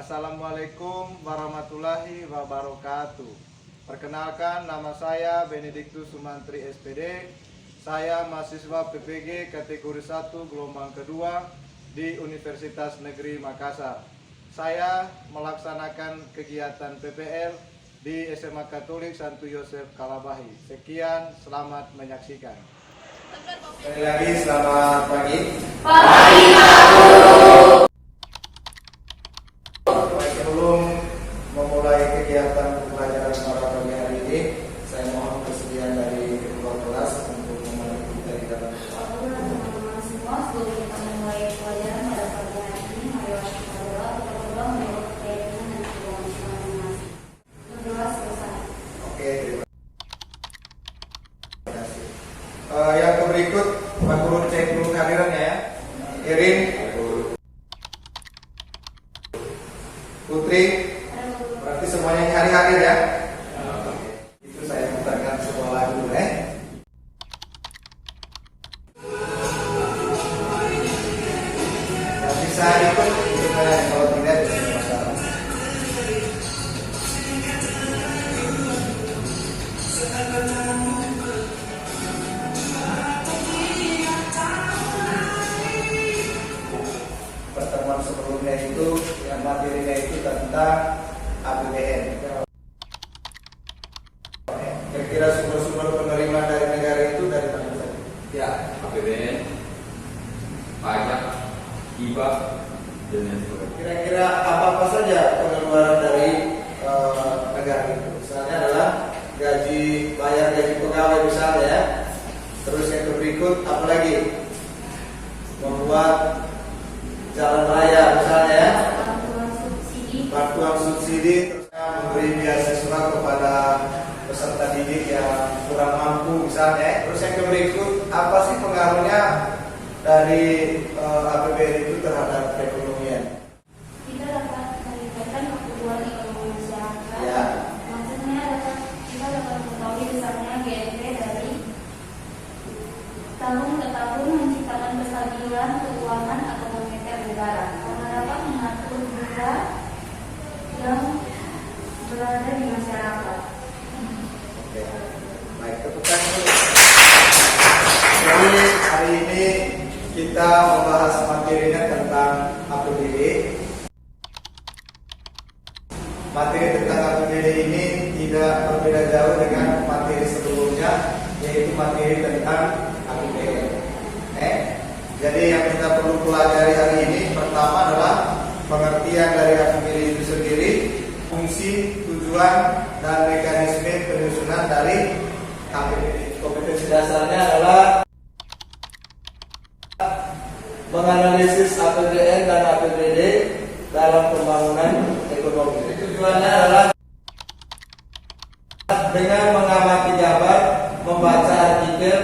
Assalamualaikum warahmatullahi wabarakatuh. Perkenalkan, nama saya Benediktus Sumantri SPD. Saya mahasiswa PPG kategori 1 gelombang kedua di Universitas Negeri Makassar. Saya melaksanakan kegiatan PPL di SMA Katolik Santo Yosef Kalabahi. Sekian, selamat menyaksikan. Sekali lagi selamat pagi. Sebelum memulai kegiatan pembelajaran pada pagi hari ini, saya mohon kesediaan dari ketua kelas untuk memulai kita di dalam doa. Teman-teman semua, sebelum kita memulai pelajaran pada pagi hari ini, mari kita berdoa menurut keyakinan dan keperluan masing-masing. Berdoa selesai. Oke, terima kasih. Yang berikut Pak Guru cek dulu kehadirannya ya. Irin, Putri, berarti semuanya yang hari-hari ya. Itu saya putarkan sebuah lagu Yang bisa ikut kalau tidak tidak masalah. Pertemuan sebelumnya itu yang materinya itu tentang APBN. Kira-kira sumber-sumber penerimaan dari negara itu dari mana saja? Ya, APBN, pajak, hibah, dan lain sebagainya. Kira-kira apa saja pengeluaran dari negara itu? Misalnya adalah bayar gaji pegawai misalnya ya. Terus yang berikut apa lagi? Membuat jalan raya misalnya ya. Bantuan subsidi, terus memberi beasiswa kepada peserta didik yang kurang mampu misalnya. Terus yang berikut apa sih pengaruhnya dari APBN itu terhadap perekonomian? Kita dapat meningkatkan pertumbuhan ekonomi masyarakat. Ya. Maksudnya kita dapat mengetahui besarnya GDP dari tahun ke tahun, menciptakan kestabilan keuangan atau moneter negara, karena dapat mengatur bunga yang berada di masyarakat. Oke, baik, tepukan dulu. Jadi hari ini kita membahas materinya tentang APBD. Materi tentang APBD ini tidak berbeda jauh dengan materi sebelumnya, yaitu materi tentang APBN. Jadi yang kita perlu pelajari hari ini pertama adalah pengertian dari APBD itu sendiri, fungsi, tujuan, dan mekanisme penyusunan dari APBD. Kompetensi dasarnya adalah menganalisis APBN dan APBD dalam pembangunan ekonomi. Tujuannya adalah dengan mengamati jabat, membaca artikel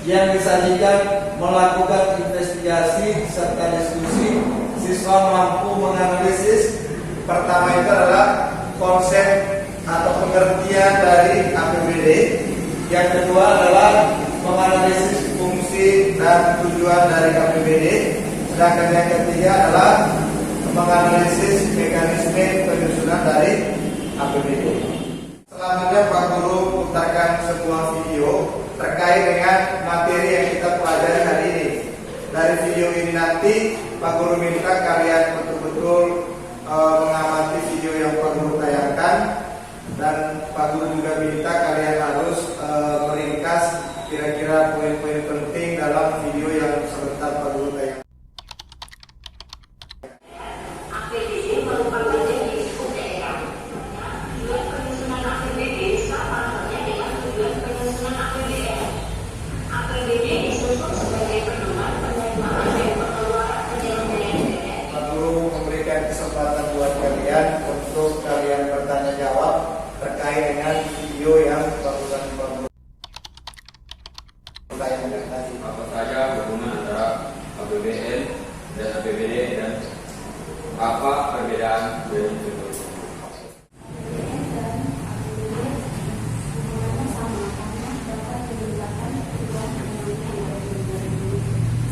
yang disajikan, melakukan investigasi serta diskusi, siswa mampu menganalisis. Pertama itu adalah konsep atau pengertian dari APBD. Yang kedua adalah menganalisis fungsi dan tujuan dari APBD. Sedangkan yang ketiga adalah menganalisis mekanisme penyusunan dari APBD. Selanjutnya Pak Guru putarkan sebuah video terkait dengan materi yang kita pelajari hari ini. Dari video ini nanti Pak Guru minta kalian betul-betul mengamati video yang Pak Guru tayangkan, dan Pak Guru juga minta kalian harus meringkas kira-kira poin-poin penting dalam video yang sebentar Pak Guru tayangkan. APBD merupakan jenis daerah. Tujuan penyusunan APBD sama halnya dengan tujuan penyusunan APBN. APBD disusun sebagai pedoman penerimaan dan pengeluaran penyelenggaraan BPN. Pak Guru memberikan kesempatan buat kalian untuk kalian bertanya jawab terkait dengan video yang barusan Pak Guru tayangkan tadi. Apa saja hubungan antara APBN dan APBD dan apa perbedaan dari itu? BPN dan APBD semuanya sama, karena dapat dibedakan tujuan ekonomi yang berbeda.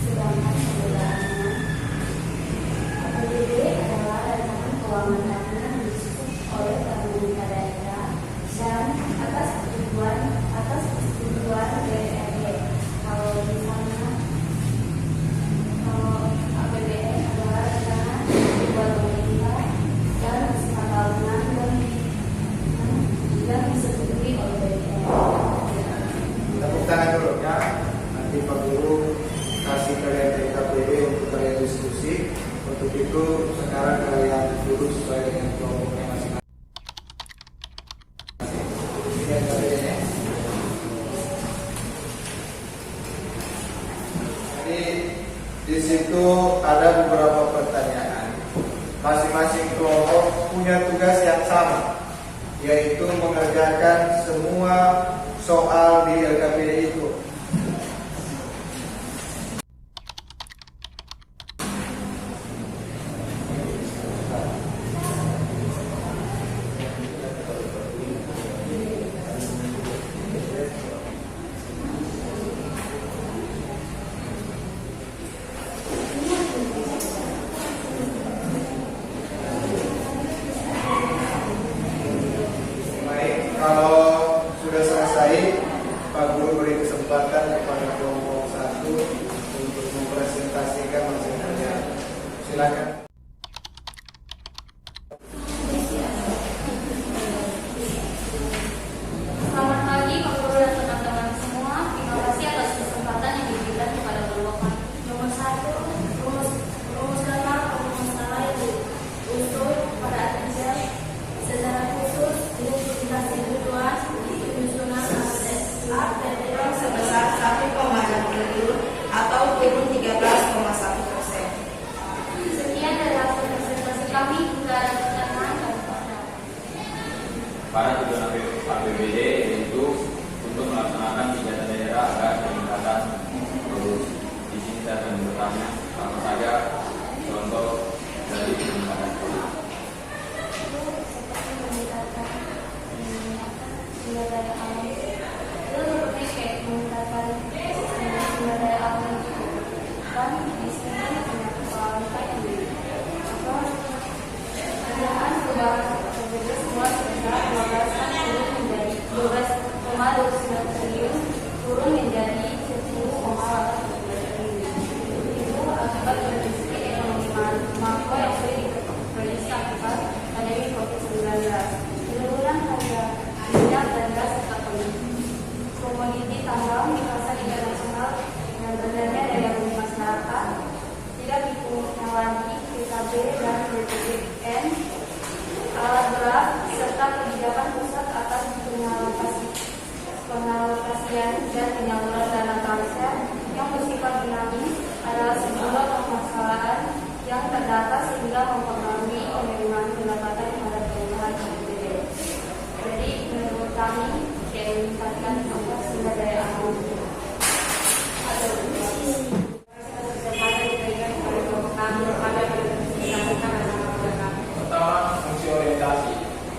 Sedangkan perbedaannya APBD adalah rancangan keuangan Untuk itu sekarang kalian duduk sesuai dengan kelompoknya masing-masing. Jadi di situ ada beberapa pertanyaan. Masing-masing kelompok punya tugas yang sama, yaitu mengerjakan semua soal di LKPD itu. Kalau sudah selesai, Pak Guru beri kesempatan kepada kelompok 1 untuk mempresentasikan hasil kerja. Silakan. Selamat pagi Pak Guru dan teman-teman semua. Terima kasih atas kesempatan yang diberikan kepada kelompok kami. Nomor 1, rumuskanlah masalah yang diusul pada kerja secara khusus identifikasi kebutuhan penyusunan APBD sebesar 1,6 triliun atau turun 13,1%. Sekian dari hasil presentasi kami. Jika ada pertanyaan dan komentar. Para tujuan APBD yaitu untuk melaksanakan kegiatan daerah agar peningkatan produksi. Di sini saya akan bertanya apa saja contoh dari peningkatan produksi. Sumber daya alam itu seperti kayak meningkatkan sumber daya alam kan di sini banyak soal kayak kerjaan perubahan APBD semua sebesar 12 turun menjadi 12,29 triliun turun menjadi 10,8 triliun. Itu akibat kondisi ekonomi makro yang sulit diprediksi akibat pandemi COVID-19. Penurunan harga minyak dan gas serta komoditi tambang di pasar internasional dan rendahnya daya beli masyarakat tidak dipunya lagi PKB dan BPPN alat berat serta kebijakan pusat atas pengalokasian dan penyaluran dana bangsa yang bersifat dinamis adalah sejumlah permasalahan yang terdata sehingga mempengaruhi penerimaan pendapatan pada perubahan APBD. Jadi menurut kami yang meningkatkan sumber daya alam atau kesempatan diberikan kepada kelompok kami pada meningkatkan anak-anak. Pertama, fungsi orientasi.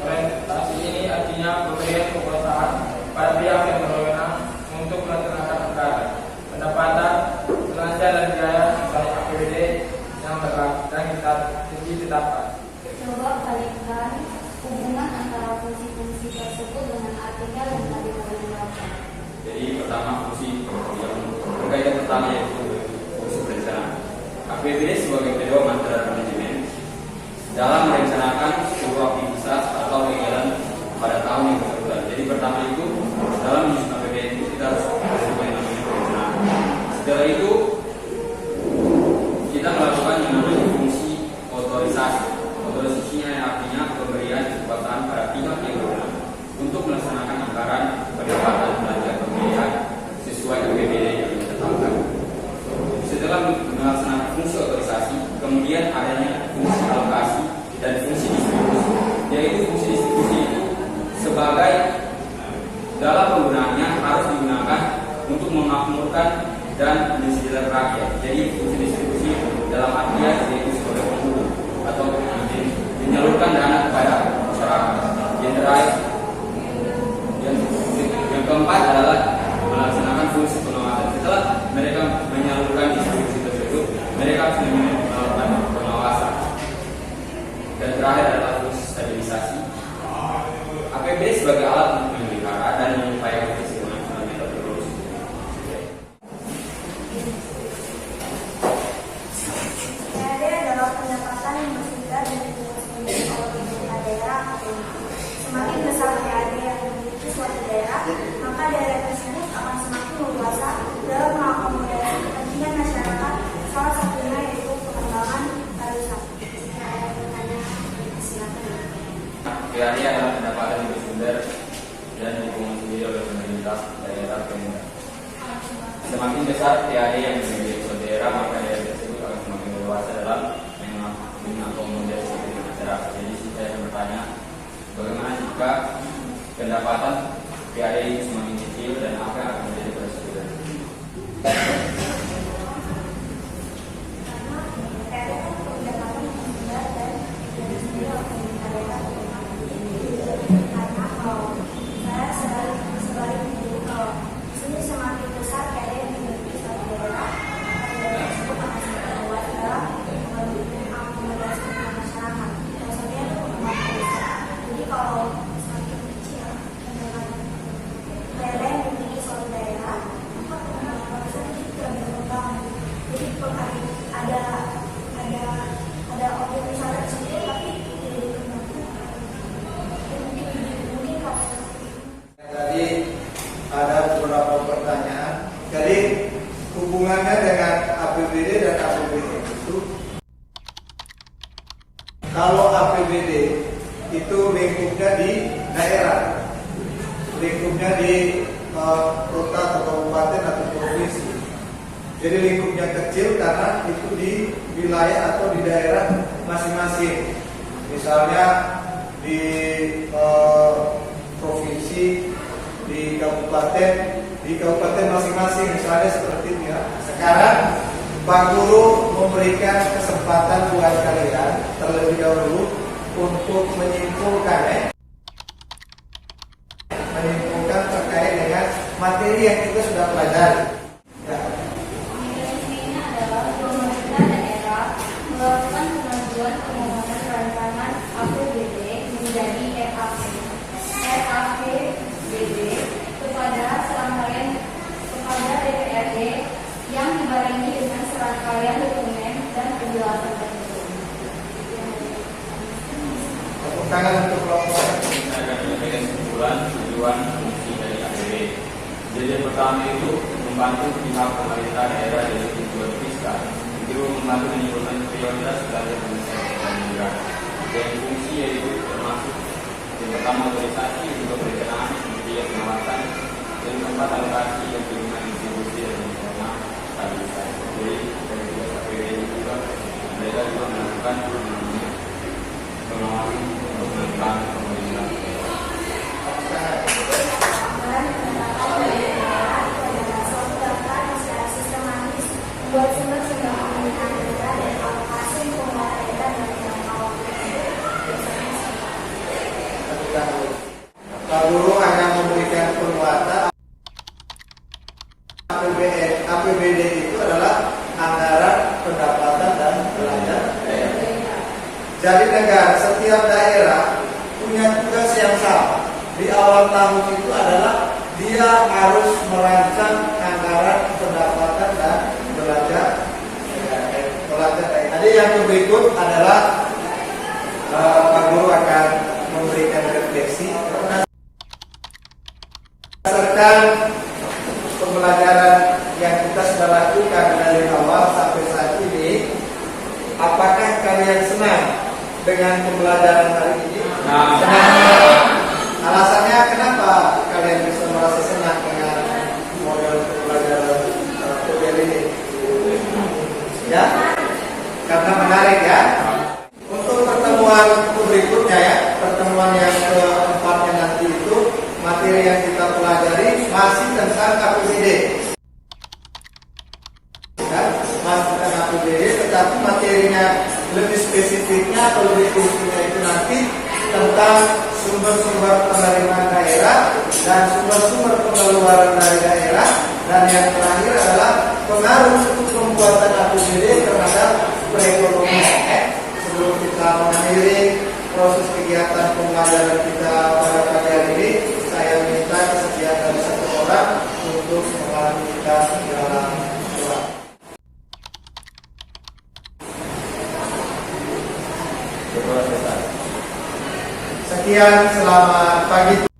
Orientasi ini artinya pemberian kekuasaan pada pihak yang berwenang untuk melaksanakan anggaran, pendapatan, belanja dan biaya sesuai APBD yang berlaku dan kita ditetapkan. Coba kaitkan hubungan antara fungsi-fungsi tersebut dengan artikel yang tadi kami baca. Jadi pertama fungsi yang berkaitan pertama yaitu fungsi perencanaan. APBD sebagai pedoman terhadap manajemen dalam merencanakan sebuah aktivitas atau kegiatan pada tahun yang bersangkutan. Jadi pertama itu dalam menyusun APBD itu kita harus melakukan yang namanya perencanaan. Setelah itu kita melakukan yang namanya fungsi otorisasi. Otorisasinya yang artinya pemberian kekuasaan pada pihak yang berwenang untuk melaksanakan anggaran pendapatan belanja pembiayaan sesuai APBD yang ditetapkan. Setelah melaksanakan fungsi otorisasi, kemudian adanya fungsi alokasi dan fungsi distribusi. Yaitu fungsi distribusi itu sebagai dalam penggunaannya harus digunakan untuk memakmurkan dan mensejahterakan rakyat. Jadi fungsi distribusi dalam artian yaitu sebagai penghulu atau menyalurkan dana kepada masyarakat. Yang terakhir, yang keempat adalah melaksanakan fungsi pengawasan. Setelah mereka menyalurkan distribusi tersebut, mereka harus melakukan pengawasan. Dan terakhir adalah fungsi stabilisasi. APBD sebagai alat untuk memelihara dan mengupayakan keseimbangan fundamental produksi. PAD adalah pendapatan yang bersumber dari distribusi oleh pemerintah daerah atau semakin besar PAD yang dimiliki suatu daerah, maka daerah tersebut akan semakin luas dalam mengakomodasi besar PAD yang dimiliki pusat daerah, maka daerah tersebut akan semakin leluasa dalam mengakomodasi dengan masyarakat. Jadi saya bertanya, bagaimana jika pendapatan PAD itu semakin kecil dan apa yang akan menjadi presiden? Tadi ada beberapa pertanyaan. Jadi hubungannya dengan APBD dan APBD itu, kalau APBD itu lingkupnya di daerah, lingkupnya di kota atau kabupaten atau provinsi. Jadi lingkupnya kecil karena itu di wilayah atau di daerah masing-masing. Misalnya di provinsi, di kabupaten masing-masing, misalnya seperti ini ya. Sekarang Pak Guru memberikan kesempatan buat kalian terlebih dahulu untuk menyimpulkan terkait dengan materi yang kita sudah pelajari. Ya. Ini adalah pemerintah daerah melakukan pengajuan permohonan rancangan APBD menjadi RAPBD kepada DPRD yang dibarengi dengan serangkaian dokumen dan penjelasan tersebut. Tepuk tangan untuk kelompok. Saya akan menyampaikan kesimpulan tujuan fungsi dari APBD. Jadi yang pertama itu membantu pihak pemerintah daerah dari tujuan fiskal, itu membantu menyimpulkan prioritas belanja pemerintah dan negara. Dan fungsi yaitu termasuk yang pertama otorisasi, yang kedua perencanaan, yang ketiga pengawasan, yang keempat alokasi, yang kelima distribusi, dan yang keenam stabilitas. Jadi dari tugas APBD itu juga mereka juga melakukan pengawasan untuk menentukan pemerintah. Buat sumber-sumber pemerintahan daerah dan alokasi pengelolaan daerah dan pengelolaan Pak Guru hanya memberikan penguatan. APBD itu adalah anggaran pendapatan dan belanja daerah. Jadi setiap daerah punya tugas yang sama. Di awal tahun itu adalah dia harus merancang anggaran pendapatan dan belanja daerah. Jadi yang berikut adalah Pak Guru akan memberikan refleksi berdasarkan pembelajaran yang kita sudah lakukan dari awal sampai saat ini. Apakah kalian senang dengan pembelajaran hari ini? Senang. Alasannya kenapa kalian bisa merasa senang dengan model pembelajaran PBL ini? Ya, karena menarik ya. Untuk pertemuan berikutnya ya, pertemuan yang keempatnya nanti itu materi yang kita pelajari masih tentang APBD. Ya, masih tentang APBD, tetapi materinya lebih spesifiknya atau lebih khususnya itu nanti tentang sumber-sumber penerimaan daerah dan sumber-sumber pengeluaran dari daerah, dan yang terakhir adalah pengaruh pembuatan APBD terhadap perekonomian. Sebelum kita mengakhiri proses kegiatan pembelajaran kita pada pagi hari ini, saya minta kesediaan dari satu orang untuk mengalami kita dalam doa. Sekian, selamat pagi.